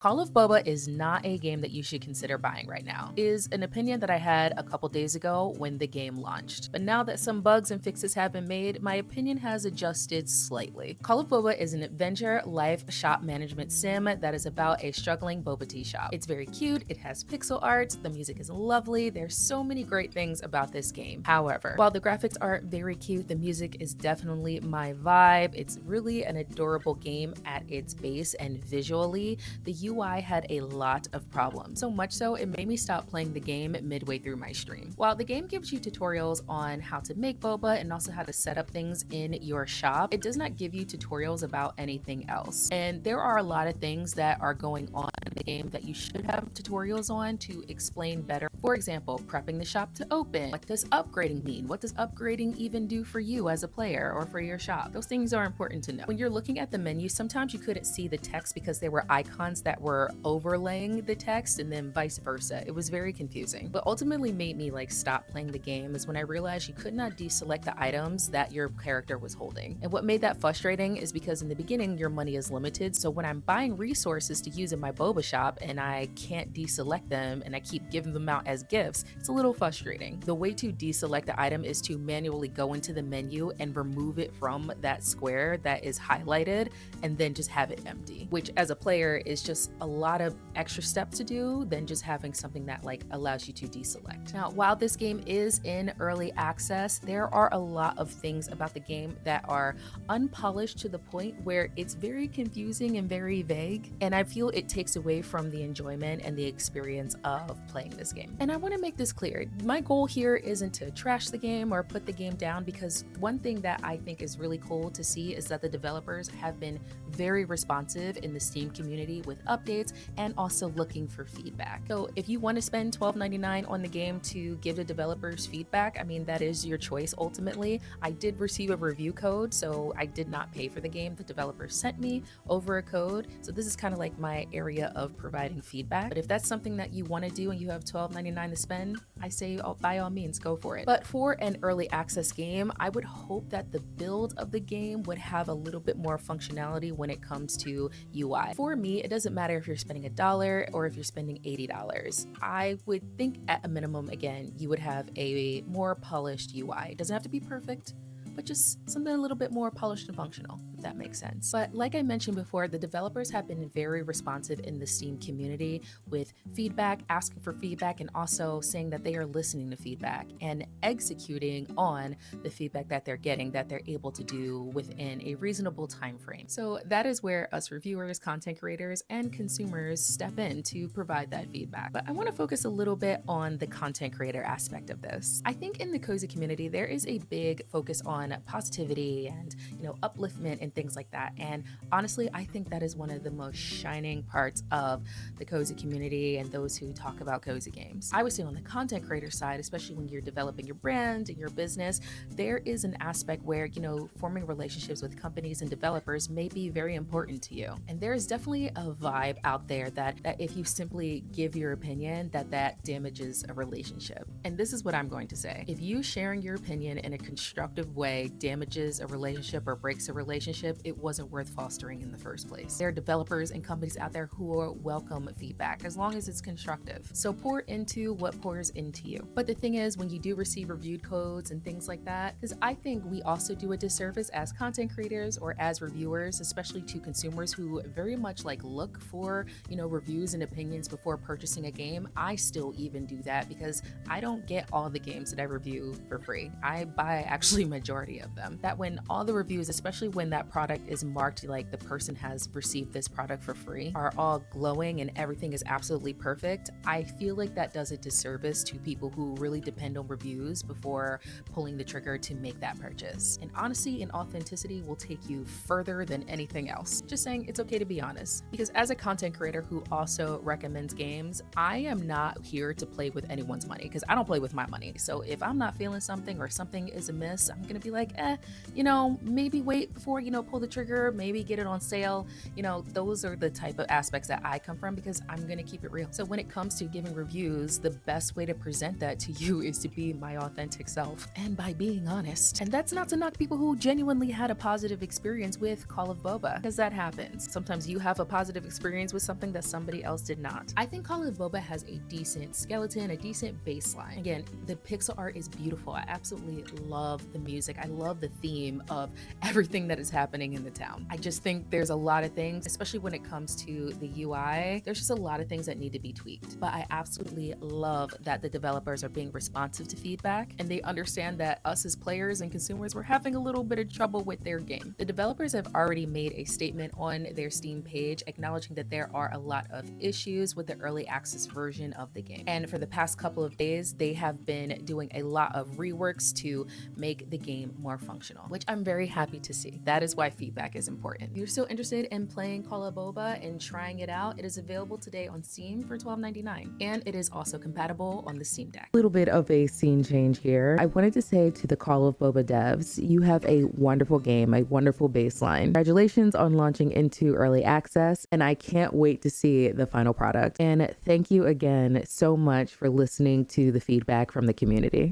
Call of Boba is not a game that you should consider buying right now, is an opinion that I had a couple days ago when the game launched. But now that some bugs and fixes have been made, my opinion has adjusted slightly. Call of Boba is an adventure life shop management sim that is about a struggling boba tea shop. It's very cute, it has pixel art, the music is lovely, there's so many great things about this game. However, while the graphics are very cute, the music is definitely my vibe. It's really an adorable game at its base, and visually, the UI had a lot of problems, so much so it made me stop playing the game midway through my stream. While the game gives you tutorials on how to make boba and also how to set up things in your shop, it does not give you tutorials about anything else. And there are a lot of things that are going on in the game that you should have tutorials on to explain better. For example, prepping the shop to open. What does upgrading mean? What does upgrading even do for you as a player or for your shop? Those things are important to know. When you're looking at the menu, sometimes you couldn't see the text because there were icons that were overlaying the text and then vice versa. It was very confusing. What ultimately made me stop playing the game is when I realized you could not deselect the items that your character was holding. And what made that frustrating is because in the beginning your money is limited, so when I'm buying resources to use in my boba shop and I can't deselect them and I keep giving them out as gifts, it's a little frustrating. The way to deselect the item is to manually go into the menu and remove it from that square that is highlighted and then just have it empty, which as a player is just a lot of extra steps to do than just having something that allows you to deselect. Now, while this game is in early access, there are a lot of things about the game that are unpolished to the point where it's very confusing and very vague, and I feel it takes away from the enjoyment and the experience of playing this game. And I want to make this clear, my goal here isn't to trash the game or put the game down, because one thing that I think is really cool to see is that the developers have been very responsive in the Steam community with updates and also looking for feedback. So if you want to spend $12.99 on the game to give the developers feedback, I mean, that is your choice ultimately. I did receive a review code, so I did not pay for the game. The developers sent me over a code, so this is kind of like my area of providing feedback. But if that's something that you want to do and you have $12.99 to spend, I say by all means go for it. But for an early access game, I would hope that the build of the game would have a little bit more functionality when it comes to UI. For me, it doesn't matter if you're spending $1 or if you're spending $80. I would think at a minimum, again, you would have a more polished UI. It doesn't have to be perfect, but just something a little bit more polished and functional, if that makes sense. But like I mentioned before, the developers have been very responsive in the Steam community with feedback, asking for feedback, and also saying that they are listening to feedback and executing on the feedback that they're getting, that they're able to do within a reasonable time frame. So that is where us reviewers, content creators, and consumers step in to provide that feedback. But I want to focus a little bit on the content creator aspect of this. I think in the cozy community, there is a big focus on positivity and upliftment and things like that, and honestly I think that is one of the most shining parts of the cozy community and those who talk about cozy games. I would say on the content creator side, especially when you're developing your brand and your business, there is an aspect where forming relationships with companies and developers may be very important to you, and there is definitely a vibe out there that if you simply give your opinion, that damages a relationship. And this is what I'm going to say: if you sharing your opinion in a constructive way damages a relationship or breaks a relationship, it wasn't worth fostering in the first place. There are developers and companies out there who will welcome feedback as long as it's constructive. So pour into what pours into you. But the thing is, when you do receive reviewed codes and things like that, because I think we also do a disservice as content creators or as reviewers, especially to consumers who very much look for reviews and opinions before purchasing a game. I still even do that because I don't get all the games that I review for free. I buy actually majority of them. That when all the reviews, especially when that product is marked the person has received this product for free, are all glowing and everything is absolutely perfect, I feel like that does a disservice to people who really depend on reviews before pulling the trigger to make that purchase. And honesty and authenticity will take you further than anything else. Just saying, it's okay to be honest, because as a content creator who also recommends games, I am not here to play with anyone's money, because I don't play with my money. So if I'm not feeling something or something is amiss, I'm gonna be maybe wait before pull the trigger, maybe get it on sale. Those are the type of aspects that I come from because I'm going to keep it real. So when it comes to giving reviews, the best way to present that to you is to be my authentic self and by being honest. And that's not to knock people who genuinely had a positive experience with Call of Boba, because that happens. Sometimes you have a positive experience with something that somebody else did not. I think Call of Boba has a decent skeleton, a decent baseline. Again, the pixel art is beautiful. I absolutely love the music. I love the theme of everything that is happening in the town. I just think there's a lot of things, especially when it comes to the UI, there's just a lot of things that need to be tweaked. But I absolutely love that the developers are being responsive to feedback and they understand that us as players and consumers were having a little bit of trouble with their game. The developers have already made a statement on their Steam page acknowledging that there are a lot of issues with the early access version of the game. And for the past couple of days, they have been doing a lot of reworks to make the game more functional, which I'm very happy to see. That is why feedback is important. If you're still interested in playing Call of Boba and trying it out, it is available today on Steam for $12.99, and it is also compatible on the Steam Deck. A little bit of a scene change here. I wanted to say to the Call of Boba devs, you have a wonderful game, a wonderful baseline. Congratulations on launching into early access, and I can't wait to see the final product. And thank you again so much for listening to the feedback from the community.